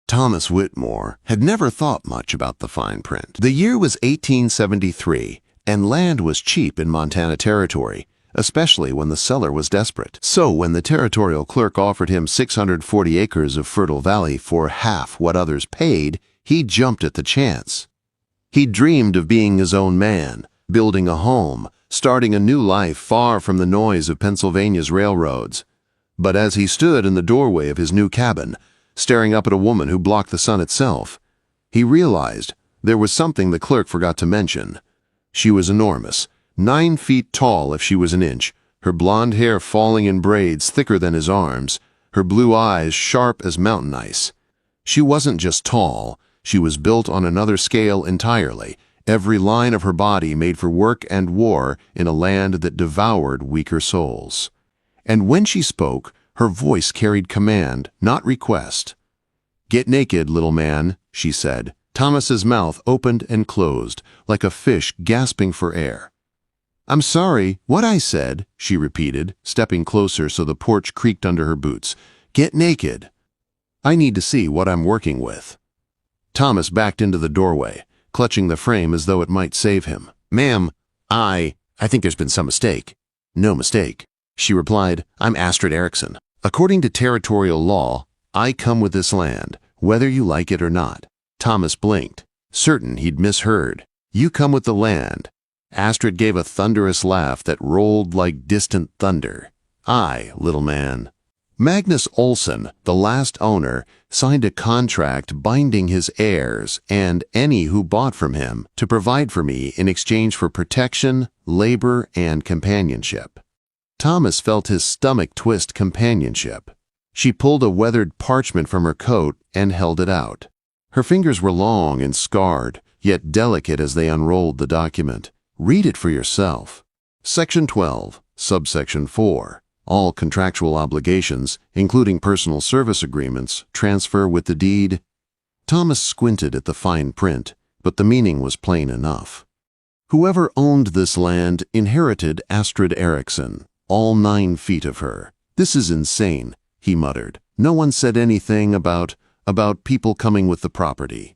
Thomas Whitmore had never thought much about the fine print. The year was 1873, and land was cheap in Montana Territory, especially when the seller was desperate. So when the territorial clerk offered him 640 acres of fertile valley for half what others paid, he jumped at the chance. He dreamed of being his own man, building a home, starting a new life far from the noise of Pennsylvania's railroads. But as he stood in the doorway of his new cabin, staring up at a woman who blocked the sun itself, he realized there was something the clerk forgot to mention. She was enormous, 9 feet tall if she was an inch, her blonde hair falling in braids thicker than his arms, her blue eyes sharp as mountain ice. She wasn't just tall, she was built on another scale entirely, every line of her body made for work and war in a land that devoured weaker souls. And when she spoke, her voice carried command, not request. "Get naked, little man," she said. Thomas's mouth opened and closed, like a fish gasping for air. "I'm sorry, what I said," she repeated, stepping closer so the porch creaked under her boots. "Get naked. I need to see what I'm working with." Thomas backed into the doorway, clutching the frame as though it might save him. "Ma'am, I think there's been some mistake." "No mistake," she replied. "I'm Astrid Ericson. According to territorial law, I come with this land, whether you like it or not." Thomas blinked, certain he'd misheard. "You come with the land." Astrid gave a thunderous laugh that rolled like distant thunder. "Aye, little man." Magnus Olsson, the last owner, signed a contract binding his heirs and any who bought from him to provide for me in exchange for protection, labor, and companionship. Thomas felt his stomach twist. Companionship. She pulled a weathered parchment from her coat and held it out. Her fingers were long and scarred, yet delicate as they unrolled the document. "Read it for yourself." Section 12, subsection 4. All contractual obligations, including personal service agreements, transfer with the deed. Thomas squinted at the fine print, but the meaning was plain enough. Whoever owned this land inherited Astrid Ericson, all 9 feet of her. "This is insane," he muttered. "No one said anything about people coming with the property."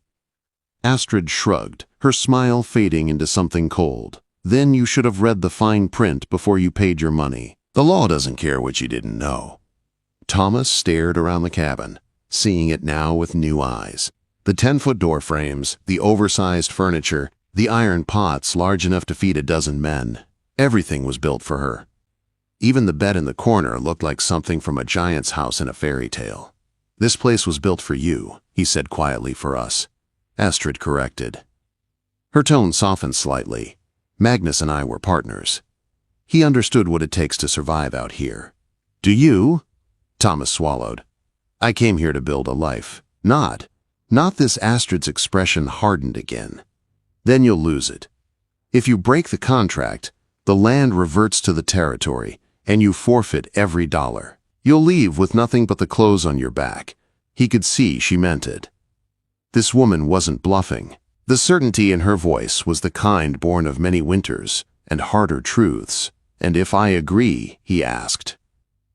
Astrid shrugged, her smile fading into something cold. "Then you should have read the fine print before you paid your money. The law doesn't care what you didn't know." Thomas stared around the cabin, seeing it now with new eyes. The 10-foot door frames, the oversized furniture, the iron pots large enough to feed a dozen men. Everything was built for her. Even the bed in the corner looked like something from a giant's house in a fairy tale. "This place was built for you," he said quietly. "For us," Astrid corrected. Her tone softened slightly. "Magnus and I were partners. He understood what it takes to survive out here." "Do you?" Thomas swallowed. "I came here to build a life. Not this." Astrid's expression hardened again. "Then you'll lose it. If you break the contract, the land reverts to the territory, and you forfeit every dollar. You'll leave with nothing but the clothes on your back." He could see she meant it. This woman wasn't bluffing. The certainty in her voice was the kind born of many winters and harder truths. "And if I agree," he asked,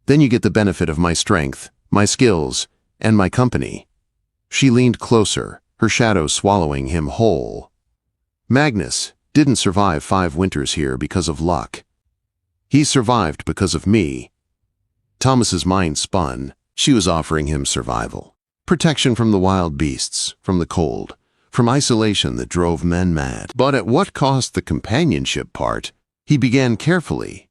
"then you get the benefit of my strength, my skills, and my company." She leaned closer, her shadow swallowing him whole. "Magnus didn't survive 5 winters here because of luck. He survived because of me." Thomas's mind spun. She was offering him survival. Protection from the wild beasts, from the cold, from isolation that drove men mad. But at what cost? The companionship part. He began carefully.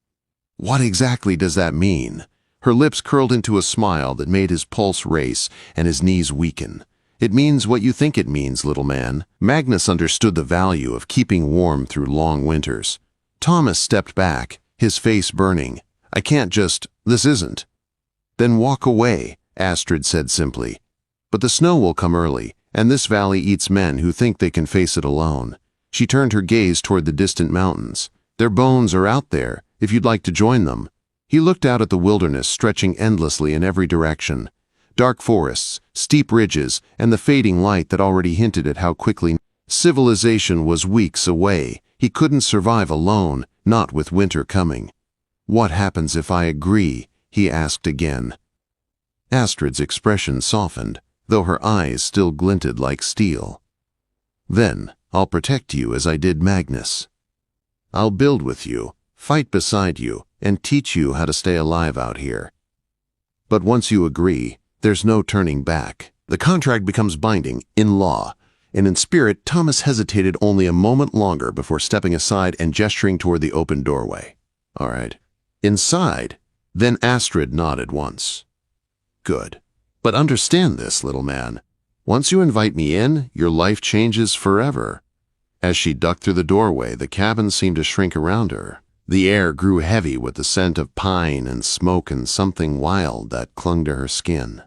"What exactly does that mean?" Her lips curled into a smile that made his pulse race and his knees weaken. "It means what you think it means, little man." Magnus understood the value of keeping warm through long winters. Thomas stepped back, his face burning. "I can't just, this isn't." "Then walk away," Astrid said simply. "But the snow will come early, and this valley eats men who think they can face it alone." She turned her gaze toward the distant mountains. "Their bones are out there, if you'd like to join them." He looked out at the wilderness stretching endlessly in every direction. Dark forests, steep ridges, and the fading light that already hinted at how quickly civilization was weeks away. He couldn't survive alone, not with winter coming. "What happens if I agree?" he asked again. Astrid's expression softened, though her eyes still glinted like steel. "Then I'll protect you as I did Magnus. I'll build with you, fight beside you, and teach you how to stay alive out here. But once you agree, there's no turning back." The contract becomes binding in law, and in spirit, Thomas hesitated only a moment longer before stepping aside and gesturing toward the open doorway. "All right." "Inside?" Then Astrid nodded once. "Good. But understand this, little man. Once you invite me in, your life changes forever." As she ducked through the doorway, the cabin seemed to shrink around her. The air grew heavy with the scent of pine and smoke and something wild that clung to her skin.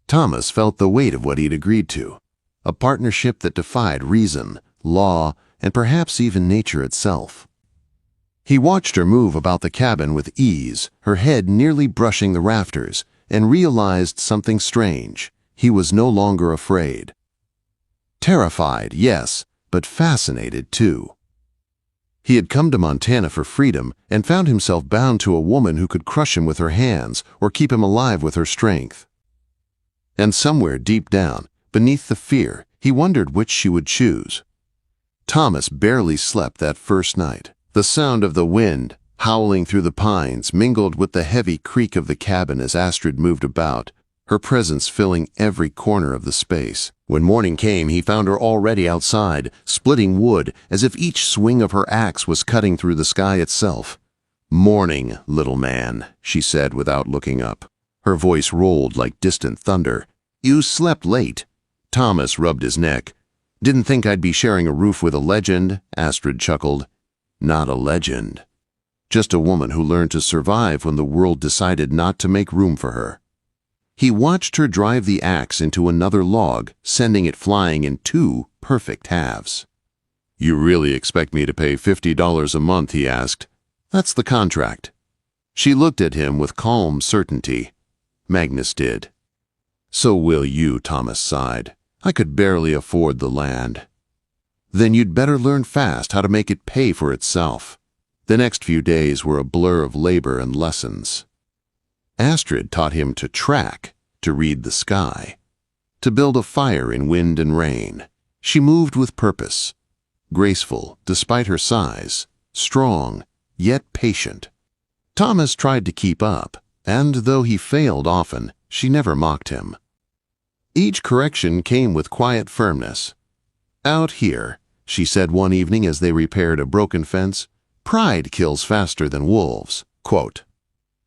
Thomas felt the weight of what he'd agreed to, a partnership that defied reason, law, and perhaps even nature itself. He watched her move about the cabin with ease, her head nearly brushing the rafters, and realized something strange. He was no longer afraid. Terrified, yes, but fascinated too. He had come to Montana for freedom and found himself bound to a woman who could crush him with her hands or keep him alive with her strength. And somewhere deep down, beneath the fear, he wondered which she would choose. Thomas barely slept that first night. The sound of the wind, howling through the pines, mingled with the heavy creak of the cabin as Astrid moved about, her presence filling every corner of the space. When morning came, he found her already outside, splitting wood as if each swing of her axe was cutting through the sky itself. "Morning, little man," she said without looking up. Her voice rolled like distant thunder. "You slept late." Thomas rubbed his neck. "Didn't think I'd be sharing a roof with a legend," Astrid chuckled. "Not a legend. Just a woman who learned to survive when the world decided not to make room for her." He watched her drive the axe into another log, sending it flying in 2 perfect halves. "You really expect me to pay $50 a month?" he asked. "That's the contract." She looked at him with calm certainty. Magnus did. "So will you," Thomas sighed. "I could barely afford the land." "Then you'd better learn fast how to make it pay for itself." The next few days were a blur of labor and lessons. Astrid taught him to track, to read the sky, to build a fire in wind and rain. She moved with purpose, graceful despite her size, strong yet patient. Thomas tried to keep up, and though he failed often, she never mocked him. Each correction came with quiet firmness. "Out here," she said one evening as they repaired a broken fence, "pride kills faster than wolves." Quote.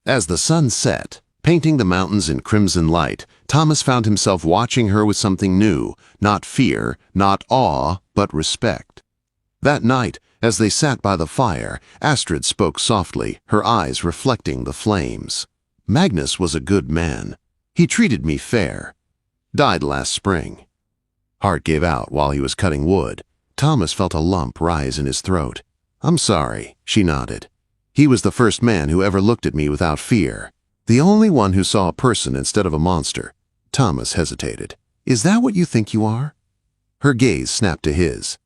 As the sun set, painting the mountains in crimson light, Thomas found himself watching her with something new, not fear, not awe, but respect. That night, as they sat by the fire, Astrid spoke softly, her eyes reflecting the flames. "Magnus was a good man. He treated me fair. Died last spring." Heart gave out while he was cutting wood. Thomas felt a lump rise in his throat. "I'm sorry," she nodded. "He was the first man who ever looked at me without fear. The only one who saw a person instead of a monster." Thomas hesitated. "Is that what you think you are?" Her gaze snapped to his.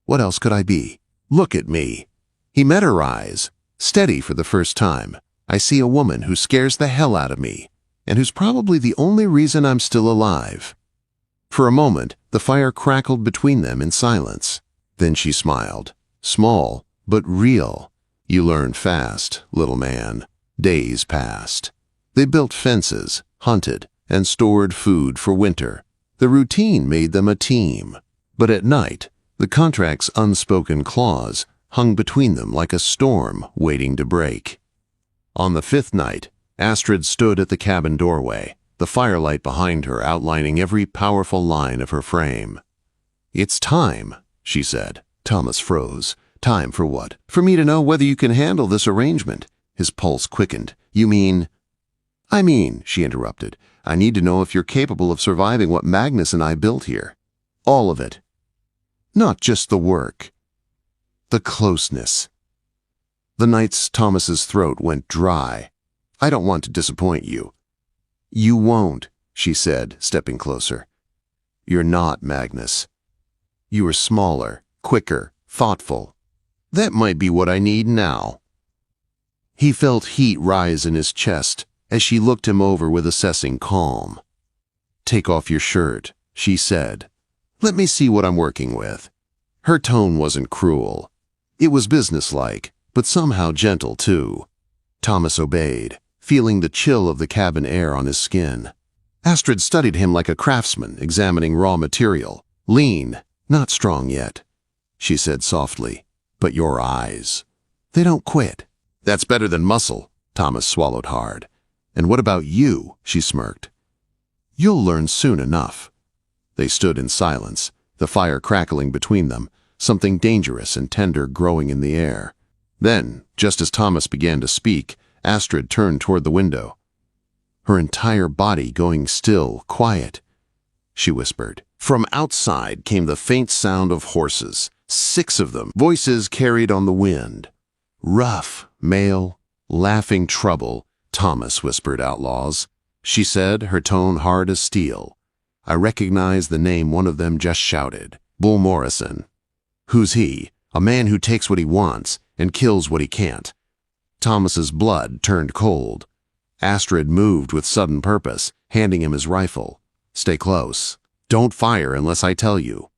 "What else could I be? Look at me." He met her eyes, steady for the first time. "I see a woman who scares the hell out of me, and who's probably the only reason I'm still alive." For a moment, the fire crackled between them in silence. Then she smiled. Small, but real. "You learn fast, little man." Days passed. They built fences, hunted, and stored food for winter. The routine made them a team. But at night, the contract's unspoken clause hung between them like a storm waiting to break. On the 5th night, Astrid stood at the cabin doorway, the firelight behind her outlining every powerful line of her frame. "It's time," she said. Thomas froze. "Time for what?" "For me to know whether you can handle this arrangement." His pulse quickened. "You mean—" "I mean," she interrupted, "I need to know if you're capable of surviving what Magnus and I built here. All of it. Not just the work. The closeness." The night's Thomas's throat went dry. "I don't want to disappoint you." "You won't," she said, stepping closer. "You're not Magnus. You were smaller, quicker, thoughtful. That might be what I need now." He felt heat rise in his chest as she looked him over with assessing calm. "Take off your shirt," she said. "Let me see what I'm working with." Her tone wasn't cruel. It was businesslike, but somehow gentle too. Thomas obeyed, feeling the chill of the cabin air on his skin. Astrid studied him like a craftsman examining raw material. "Lean, not strong yet," she said softly. "But your eyes, they don't quit." "That's better than muscle," Thomas swallowed hard. "And what about you?" she smirked. "You'll learn soon enough." They stood in silence, the fire crackling between them, something dangerous and tender growing in the air. Then, just as Thomas began to speak, Astrid turned toward the window. Her entire body going still, quiet. She whispered. From outside came the faint sound of horses, 6 of them, voices carried on the wind. "Rough, male, laughing trouble," Thomas whispered, "outlaws," she said, her tone hard as steel. I recognized the name one of them just shouted. "Bull Morrison." "Who's he?" "A man who takes what he wants and kills what he can't." Thomas's blood turned cold. Astrid moved with sudden purpose, handing him his rifle. "Stay close. Don't fire unless I tell you."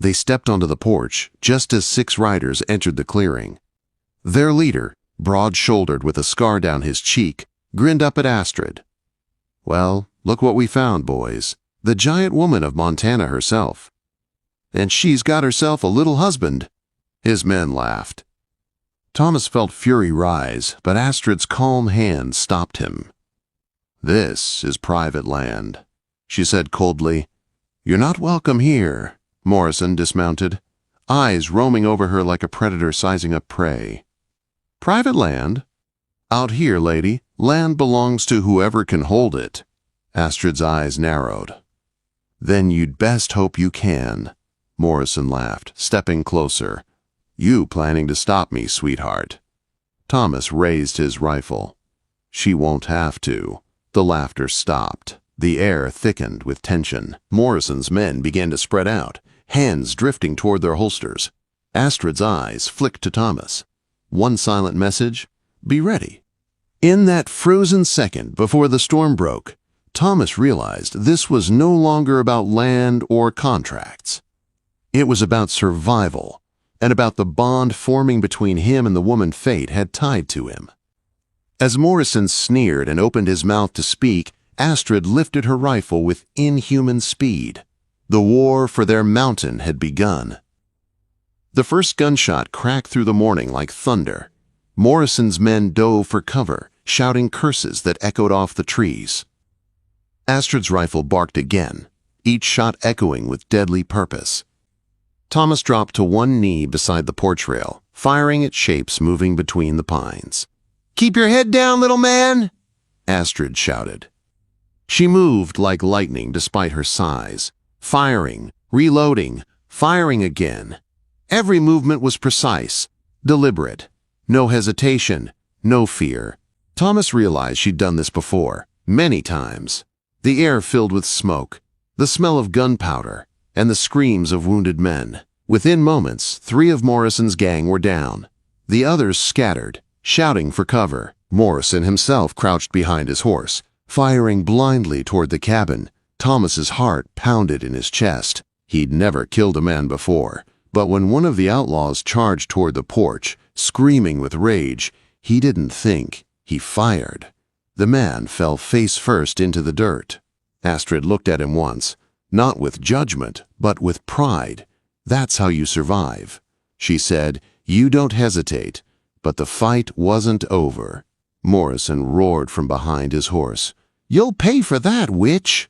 They stepped onto the porch just as 6 riders entered the clearing. Their leader, broad-shouldered with a scar down his cheek, grinned up at Astrid. "Well, look what we found, boys. The giant woman of Montana herself. And she's got herself a little husband." His men laughed. Thomas felt fury rise, but Astrid's calm hand stopped him. "This is private land," she said coldly. "You're not welcome here." Morrison dismounted, eyes roaming over her like a predator sizing up prey. "Private land? Out here, lady, land belongs to whoever can hold it." Astrid's eyes narrowed. "Then you'd best hope you can," Morrison laughed, stepping closer. "You planning to stop me, sweetheart?" Thomas raised his rifle. "She won't have to." The laughter stopped. The air thickened with tension. Morrison's men began to spread out, hands drifting toward their holsters. Astrid's eyes flicked to Thomas. One silent message: "Be ready." In that frozen second before the storm broke, Thomas realized this was no longer about land or contracts. It was about survival, and about the bond forming between him and the woman fate had tied to him. As Morrison sneered and opened his mouth to speak, Astrid lifted her rifle with inhuman speed. The war for their mountain had begun. The first gunshot cracked through the morning like thunder. Morrison's men dove for cover, shouting curses that echoed off the trees. Astrid's rifle barked again, each shot echoing with deadly purpose. Thomas dropped to one knee beside the porch rail, firing at shapes moving between the pines. "Keep your head down, little man!" Astrid shouted. She moved like lightning despite her size, firing, reloading, firing again. Every movement was precise, deliberate. No hesitation, no fear. Thomas realized she'd done this before, many times. The air filled with smoke, the smell of gunpowder, and the screams of wounded men. Within moments, 3 of Morrison's gang were down. The others scattered, shouting for cover. Morrison himself crouched behind his horse, firing blindly toward the cabin. Thomas's heart pounded in his chest. He'd never killed a man before, but when one of the outlaws charged toward the porch, screaming with rage, he didn't think, he fired. The man fell face first into the dirt. Astrid looked at him once, not with judgment, but with pride. "That's how you survive," she said. "You don't hesitate." But the fight wasn't over. Morrison roared from behind his horse. "You'll pay for that, witch!"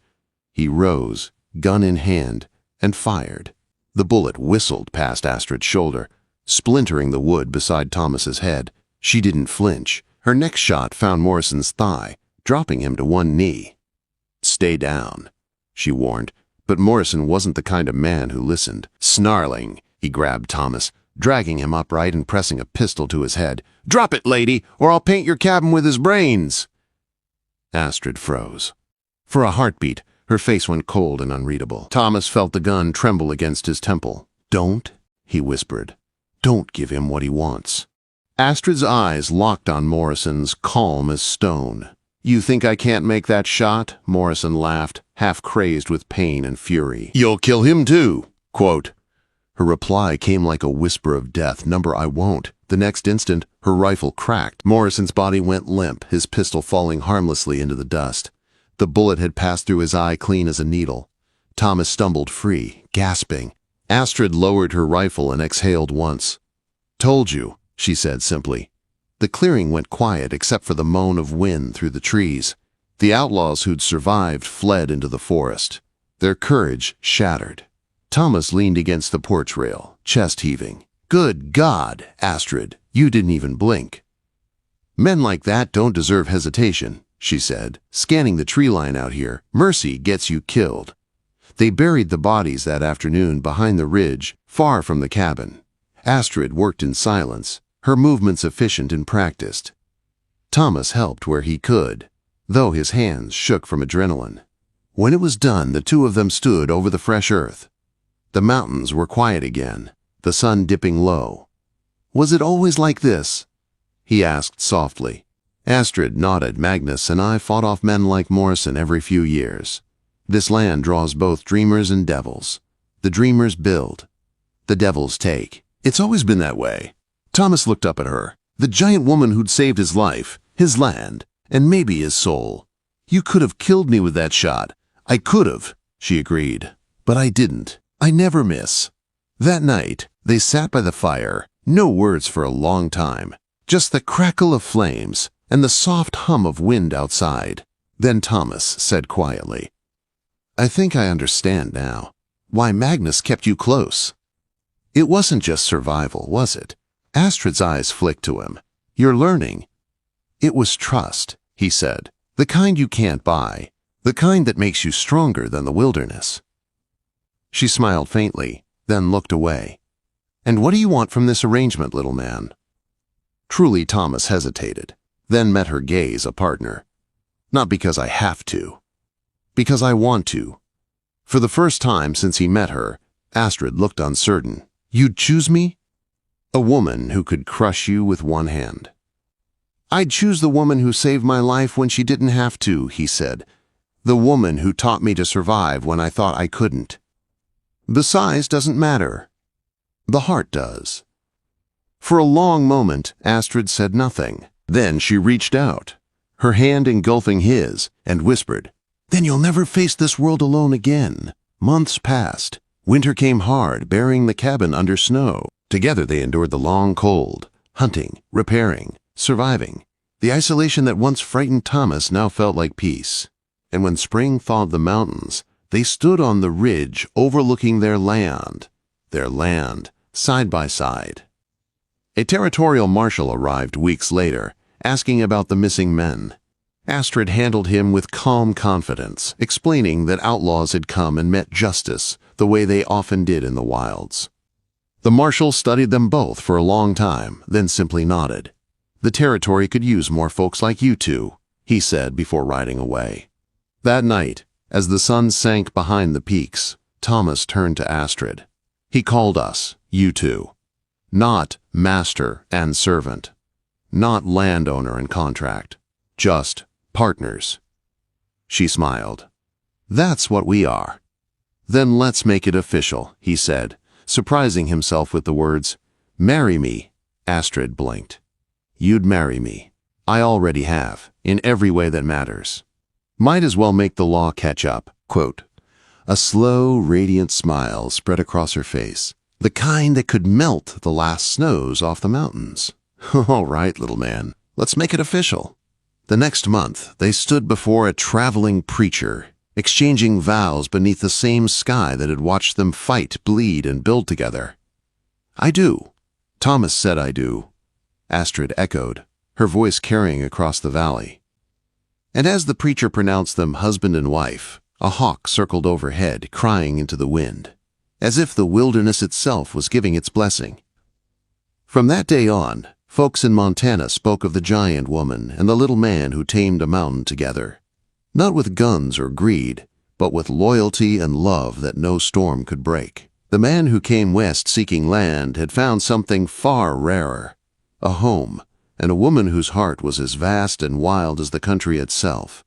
He rose, gun in hand, and fired. The bullet whistled past Astrid's shoulder, splintering the wood beside Thomas's head. She didn't flinch. Her next shot found Morrison's thigh, dropping him to one knee. "Stay down," she warned, but Morrison wasn't the kind of man who listened. Snarling, he grabbed Thomas, dragging him upright and pressing a pistol to his head. "Drop it, lady, or I'll paint your cabin with his brains!" Astrid froze. For a heartbeat, her face went cold and unreadable. Thomas felt the gun tremble against his temple. "Don't," he whispered. "Don't give him what he wants." Astrid's eyes locked on Morrison's, calm as stone. "You think I can't make that shot?" Morrison laughed, half crazed with pain and fury. "You'll kill him too." Quote. Her reply came like a whisper of death. "Number, I won't." The next instant, her rifle cracked. Morrison's body went limp, his pistol falling harmlessly into the dust. The bullet had passed through his eye clean as a needle. Thomas stumbled free, gasping. Astrid lowered her rifle and exhaled once. "Told you," she said simply. The clearing went quiet except for the moan of wind through the trees. The outlaws who'd survived fled into the forest, their courage shattered. Thomas leaned against the porch rail, chest heaving. "Good God, Astrid, you didn't even blink." "Men like that don't deserve hesitation," she said, scanning the tree line out here. "Mercy gets you killed." They buried the bodies that afternoon behind the ridge, far from the cabin. Astrid worked in silence, her movements efficient and practiced. Thomas helped where he could, though his hands shook from adrenaline. When it was done, the two of them stood over the fresh earth. The mountains were quiet again, the sun dipping low. "Was it always like this?" he asked softly. Astrid nodded. "Magnus and I fought off men like Morrison every few years. This land draws both dreamers and devils. The dreamers build, the devils take. It's always been that way." Thomas looked up at her, the giant woman who'd saved his life, his land, and maybe his soul. "You could have killed me with that shot." "I could have," she agreed. "But I didn't. I never miss." That night, they sat by the fire, no words for a long time, just the crackle of flames and the soft hum of wind outside. Then Thomas said quietly, "I think I understand now why Magnus kept you close. It wasn't just survival, was it?" Astrid's eyes flicked to him. "You're learning." "It was trust," he said. "The kind you can't buy, the kind that makes you stronger than the wilderness." She smiled faintly, then looked away. "And what do you want from this arrangement, little man?" Truly, Thomas hesitated, then met her gaze a partner. "Not because I have to. Because I want to." For the first time since he met her, Astrid looked uncertain. "You'd choose me?" "A woman who could crush you with one hand." "I'd choose the woman who saved my life when she didn't have to," he said. "The woman who taught me to survive when I thought I couldn't. The size doesn't matter. The heart does." For a long moment, Astrid said nothing. Then she reached out, her hand engulfing his, and whispered, "Then you'll never face this world alone again." Months passed. Winter came hard, burying the cabin under snow. Together they endured the long cold, hunting, repairing, surviving. The isolation that once frightened Thomas now felt like peace. And when spring thawed the mountains, they stood on the ridge overlooking their land, side by side. A territorial marshal arrived weeks later, asking about the missing men. Astrid handled him with calm confidence, explaining that outlaws had come and met justice the way they often did in the wilds. The marshal studied them both for a long time, then simply nodded. "The territory could use more folks like you two," he said before riding away. That night, as the sun sank behind the peaks, Thomas turned to Astrid. "He called us, you two. Not master and servant. Not landowner and contract. Just partners." She smiled. "That's what we are." "Then let's make it official," he said, surprising himself with the words, "Marry me." Astrid blinked. "You'd marry me. I already have, in every way that matters. Might as well make the law catch up." Quote. A slow, radiant smile spread across her face, the kind that could melt the last snows off the mountains. "All right, little man, let's make it official." The next month, they stood before a traveling preacher, exchanging vows beneath the same sky that had watched them fight, bleed, and build together. "I do." Thomas said, "I do." Astrid echoed, her voice carrying across the valley. And as the preacher pronounced them husband and wife, a hawk circled overhead, crying into the wind, as if the wilderness itself was giving its blessing. From that day on, folks in Montana spoke of the giant woman and the little man who tamed a mountain together. Not with guns or greed, but with loyalty and love that no storm could break. The man who came west seeking land had found something far rarer, a home, and a woman whose heart was as vast and wild as the country itself.